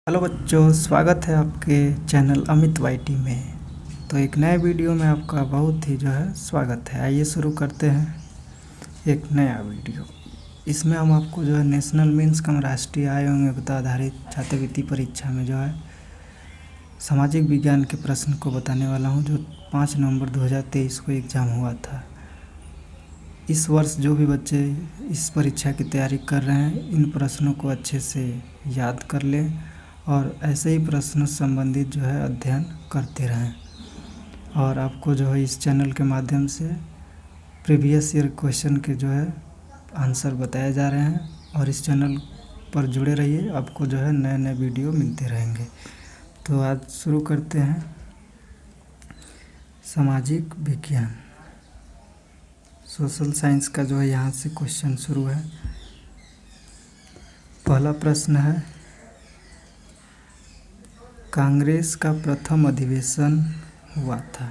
Hello बच्चों, स्वागत है आपके चैनल अमित वाईटी में। तो एक नए वीडियो में आपका बहुत ही स्वागत है। आइए शुरू करते हैं एक नया वीडियो। इसमें हम आपको नेशनल मीन्स कम राष्ट्रीय आय एवं योग्यता आधारित छात्रवृत्ति परीक्षा में सामाजिक विज्ञान के प्रश्न को बताने वाला हूं, जो 5 नवंबर 2023 को एग्ज़ाम हुआ था। इस वर्ष जो भी बच्चे इस परीक्षा की तैयारी कर रहे हैं, इन प्रश्नों को अच्छे से याद कर लें और ऐसे ही प्रश्नों से संबंधित अध्ययन करते रहें। और आपको इस चैनल के माध्यम से प्रीवियस ईयर क्वेश्चन के आंसर बताए जा रहे हैं, और इस चैनल पर जुड़े रहिए, आपको नए नए वीडियो मिलते रहेंगे। तो आज शुरू करते हैं सामाजिक विज्ञान, सोशल साइंस का यहाँ से क्वेश्चन शुरू है। पहला प्रश्न है, कांग्रेस का प्रथम अधिवेशन हुआ था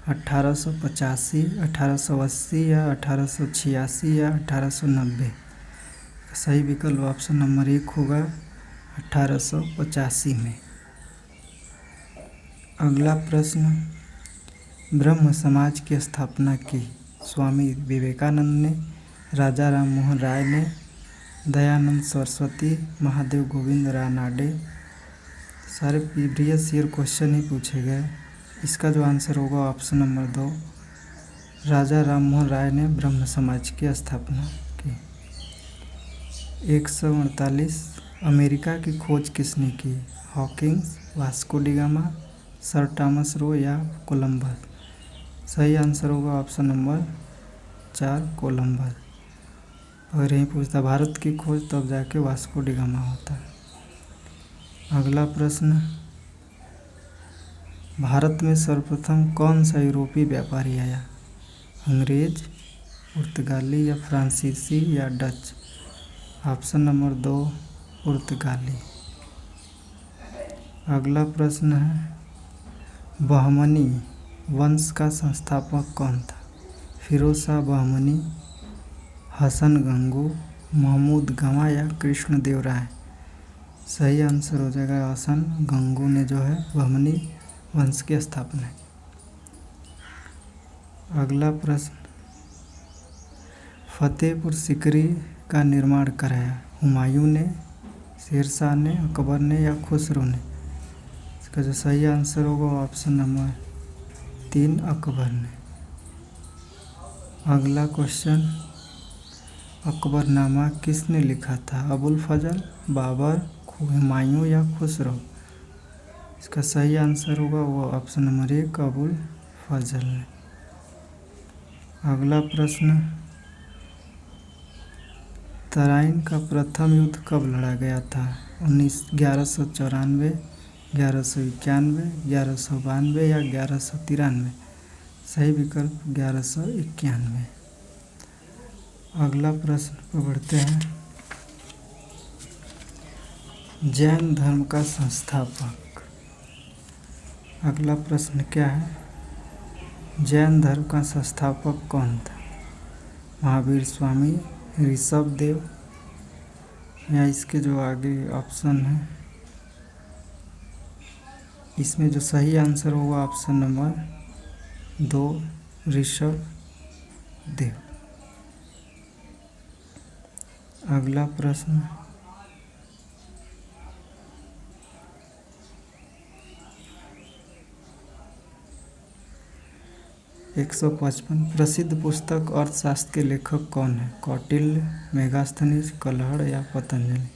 1885, 1880 या 1886 या 1890। सही विकल्प ऑप्शन नंबर 1 होगा, 1885 में। अगला प्रश्न, ब्रह्म समाज की स्थापना की स्वामी विवेकानंद ने, राजा राम मोहन राय ने, दयानंद सरस्वती, महादेव गोविंद रानडे। सारे प्रीवियस ईयर क्वेश्चन ही पूछे गए। इसका आंसर होगा ऑप्शन नंबर 2, राजा राम मोहन राय ने ब्रह्म समाज की स्थापना की। 148, अमेरिका की खोज किसने की? Hawkins, Vasco D gamma, sir Thomas Roe या कोलंबस। सही आंसर होगा ऑप्शन नंबर 4, कोलंबस। अगर यही पूछता भारत की खोज, तब जाके वास्को डी गामा होता है। अगला प्रश्न, भारत में सर्वप्रथम कौन सा यूरोपीय व्यापारी आया? अंग्रेज, पुर्तगाली या फ्रांसीसी या डच। ऑप्शन नंबर 2, पुर्तगाली। अगला प्रश्न है, बहमनी वंश का संस्थापक कौन था? फिरोज शाह बहमनी, हसन गंगू, महमूद गमा या कृष्णदेव राय। सही आंसर हो जाएगा हसन गंगू ने बहमनी वंश की स्थापना की। अगला प्रश्न, फतेहपुर सिकरी का निर्माण कराया? हुमायूं ने, शेरशाह ने, अकबर ने या खुसरो ने। इसका सही आंसर होगा ऑप्शन नंबर 3, अकबर ने। अगला क्वेश्चन, अकबरनामा किसने लिखा था? अबुल फजल, बाबर, हुमायूं या खुसरो। इसका सही आंसर होगा वो ऑप्शन नंबर 1, अबुल फजल ने। अगला प्रश्न, तराइन का प्रथम युद्ध कब लड़ा गया था? 1194, 1191, 1192 या 1193। सही विकल्प 1191। अगला प्रश्न पर बढ़ते हैं, जैन धर्म का संस्थापक। अगला प्रश्न क्या है, जैन धर्म का संस्थापक कौन था? महावीर स्वामी, ऋषभ देव या इसके आगे ऑप्शन है, इसमें सही आंसर होगा ऑप्शन नंबर 2, ऋषभ देव। अगला प्रश्न, 155, प्रसिद्ध पुस्तक अर्थशास्त्र के लेखक कौन है? कौटिल्य, मेगास्थनीज, कलहड़ या पतंजलि।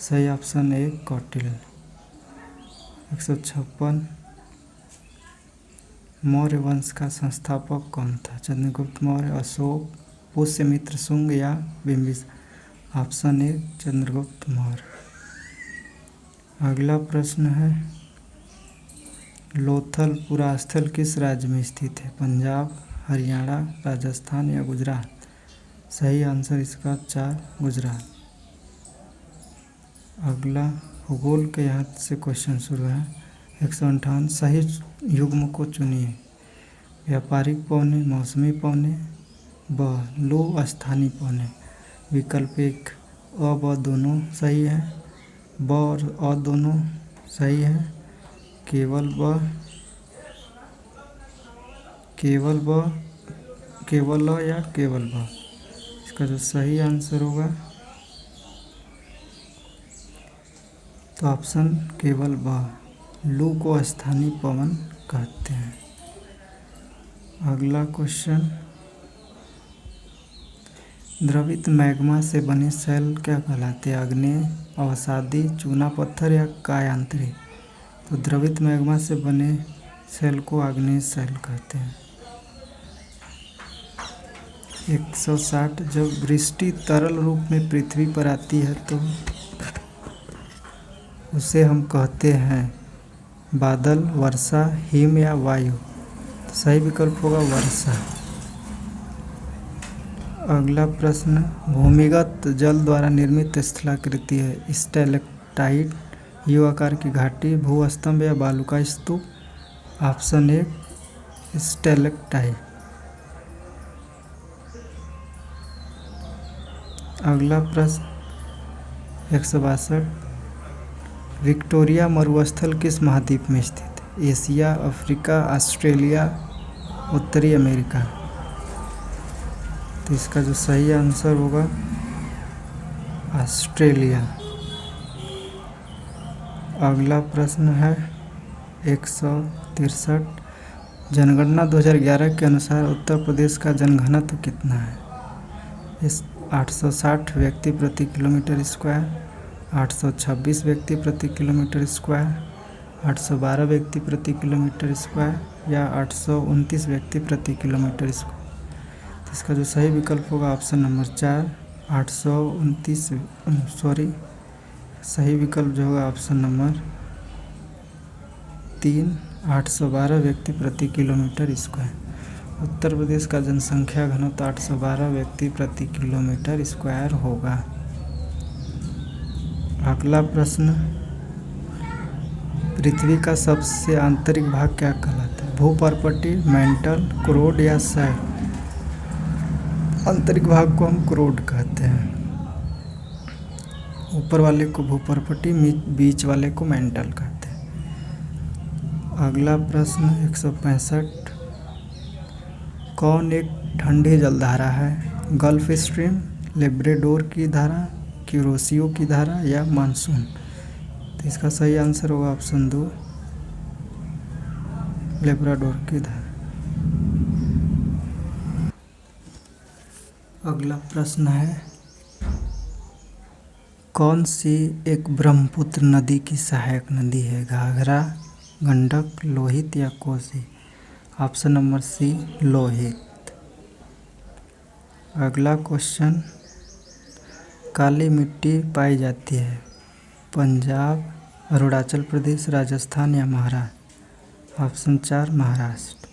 सही ऑप्शन 1, कौटिल्य। 156, मौर्य वंश का संस्थापक कौन था? चंद्रगुप्त मौर्य, अशोक, पुष्यमित्र शुंग या बिंबिसार। ऑप्शन 1, चंद्रगुप्त मौर्य। अगला प्रश्न है, लोथल पुरास्थल किस राज्य में स्थित है? पंजाब, हरियाणा, राजस्थान या गुजरात। सही आंसर इसका 4, गुजरात। अगला भूगोल के यहाँ से क्वेश्चन शुरू है। 158, सही युग्म को चुनिए। व्यापारिक पौने, मौसमी पौने, ब लो स्थानीय पौने। विकल्प 1, अ ब दोनों सही है। ब और अ दोनों सही है। केवल ब, केवल ब, केवल अ या केवल ब, इसका जो सही आंसर होगा तो ऑप्शन केवल ब। लू को स्थानीय पवन कहते हैं। अगला क्वेश्चन, द्रवित मैग्मा से बने सेल क्या कहलाते हैं? आग्नेय, अवसादी, चूना पत्थर या कायांतरी? तो द्रवित मैग्मा से बने सेल को आग्नेय सेल कहते हैं। 160, जब वृष्टि तरल रूप में पृथ्वी पर आती है तो उसे हम कहते हैं बादल, वर्षा, हिम या वायु? तो सही विकल्प होगा वर्षा। अगला प्रश्न, भूमिगत जल द्वारा निर्मित स्थलाकृति है स्टैलेक्टाइट, यू आकार की घाटी, भूस्तंभ या बालू का स्तूप? Option A stalactite. अगला प्रश्न 162, विक्टोरिया मरुस्थल किस महाद्वीप में स्थित है? एशिया, अफ्रीका, ऑस्ट्रेलिया, उत्तरी अमेरिका? तो इसका जो सही आंसर होगा ऑस्ट्रेलिया। अगला प्रश्न है 163, जनगणना 2011 के अनुसार उत्तर प्रदेश का जनघनत्व कितना है? इस 860 व्यक्ति प्रति किलोमीटर स्क्वायर, 826 व्यक्ति प्रति किलोमीटर स्क्वायर, 812 व्यक्ति प्रति किलोमीटर स्क्वायर या 829 व्यक्ति प्रति किलोमीटर स्क्वायर? इसका जो सही विकल्प होगा ऑप्शन नंबर 4, 829, सही विकल्प जो होगा ऑप्शन नंबर 3, 812 व्यक्ति प्रति किलोमीटर स्क्वायर। उत्तर प्रदेश का जनसंख्या घनत्व 812 व्यक्ति प्रति किलोमीटर स्क्वायर होगा। अगला प्रश्न, पृथ्वी का सबसे आंतरिक भाग क्या कहलाता है? भूपर्पटी, मेंटल, क्रोड या सैल? आंतरिक भाग को हम क्रोड कहते हैं। ऊपर वाले को भूपर्पटी, बीच वाले को मेंटल कहते हैं। अगला प्रश्न 165, कौन एक ठंडी जलधारा है? गल्फ स्ट्रीम, लेब्राडोर की धारा, क्यूरोसियो की धारा या मानसून? तो इसका सही आंसर होगा ऑप्शन 2, लेब्राडोर की धारा। अगला प्रश्न है, कौन सी एक ब्रह्मपुत्र नदी की सहायक नदी है? घाघरा, गंडक, लोहित या Kosi? Option number C, Lohit. अगला क्वेश्चन, काली मिट्टी पाई जाती है पंजाब, अरुणाचल प्रदेश, राजस्थान या महाराष्ट्र? ऑप्शन 4, महाराष्ट्र।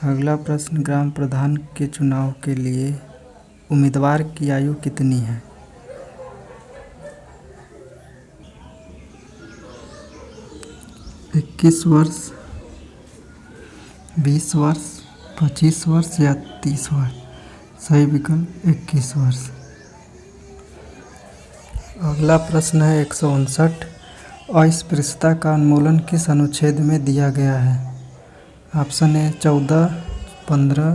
अगला प्रश्न, ग्राम प्रधान के चुनाव के लिए उम्मीदवार की आयु कितनी है? 21 वर्ष, 20 वर्ष, 25 वर्ष या 30 वर्ष? सही विकल्प 21 वर्ष। अगला प्रश्न है 159, अस्पृश्यता का उन्मूलन किस अनुच्छेद में दिया गया है? ऑप्शन ए 14, 15,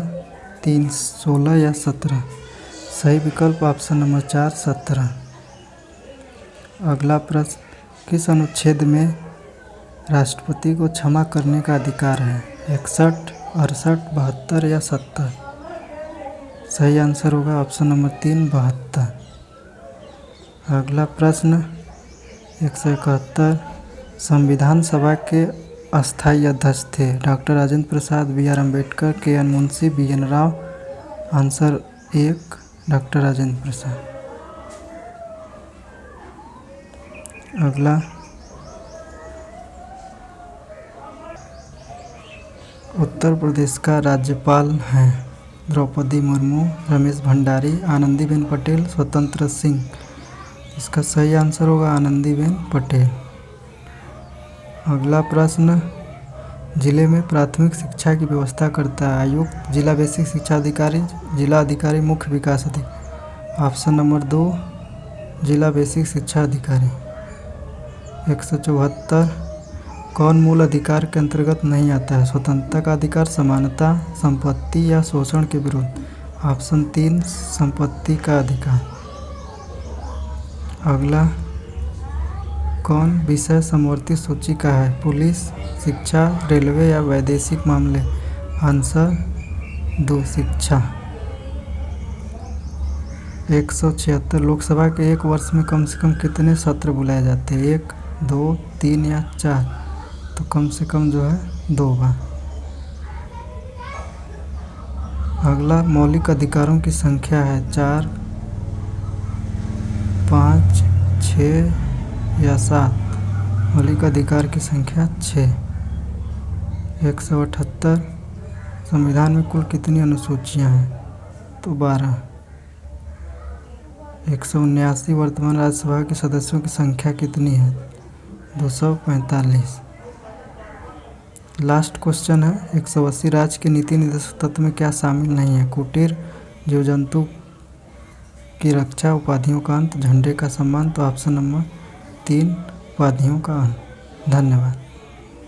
3, 16 या 17? सही विकल्प ऑप्शन नंबर 4, 17। अगला प्रश्न, किस अनुच्छेद में राष्ट्रपति को क्षमा करने का अधिकार है? 61, 68, 72 या 70? सही आंसर होगा ऑप्शन नंबर 3, 72। अगला प्रश्न 171, संविधान सभा के अस्थायी अध्यक्ष थे doctor Rajendra Prasad, B R. Ambedkar, K N. Munshi, B N. Rau? Answer 1, doctor Rajendra Prasad. अगला, उत्तर प्रदेश का राज्यपाल हैं द्रौपदी मुर्मू, रमेश भंडारी, आनंदीबेन पटेल, स्वतंत्र सिंह? इसका सही आंसर होगा आनंदीबेन पटेल। अगला प्रश्न, जिले में प्राथमिक शिक्षा की व्यवस्था करता है आयुक्त, जिला बेसिक शिक्षा अधिकारी, जिला अधिकारी, मुख्य विकास अधिकारी? ऑप्शन नंबर 2, जिला बेसिक शिक्षा अधिकारी। 174 कौन मूल अधिकार के अंतर्गत नहीं आता है? स्वतंत्रता का अधिकार, समानता, संपत्ति या शोषण के विरुद्ध। ऑप्शन 3 संपत्ति का अधिकार। अगला, कौन विषय समवर्ती सूची का है? पुलिस, शिक्षा, रेलवे या वैदेशिक मामले। आंसर 2 शिक्षा। 176 लोकसभा के एक वर्ष में कम से कम कितने सत्र बुलाए जाते हैं? 1, 2, 3 या 4? तो कम से कम जो है 2 बार। अगला, मौलिक अधिकारों की संख्या है 4, 5, 6 या 7? मौलिक अधिकार की संख्या 6। 178 संविधान में कुल कितनी अनुसूचियां हैं? तो 12। 179 वर्तमान राज्यसभा के सदस्यों की संख्या कितनी है? 245। लास्ट क्वेश्चन है, 180 राज्य के नीति निर्देशक तत्व में क्या शामिल नहीं है? कुटीर, जीव जंतु की रक्षा, उपाधियों का अंत, झंडे का सम्मान। तो ऑप्शन नंबर 3 उपाधियों का अंत। धन्यवाद।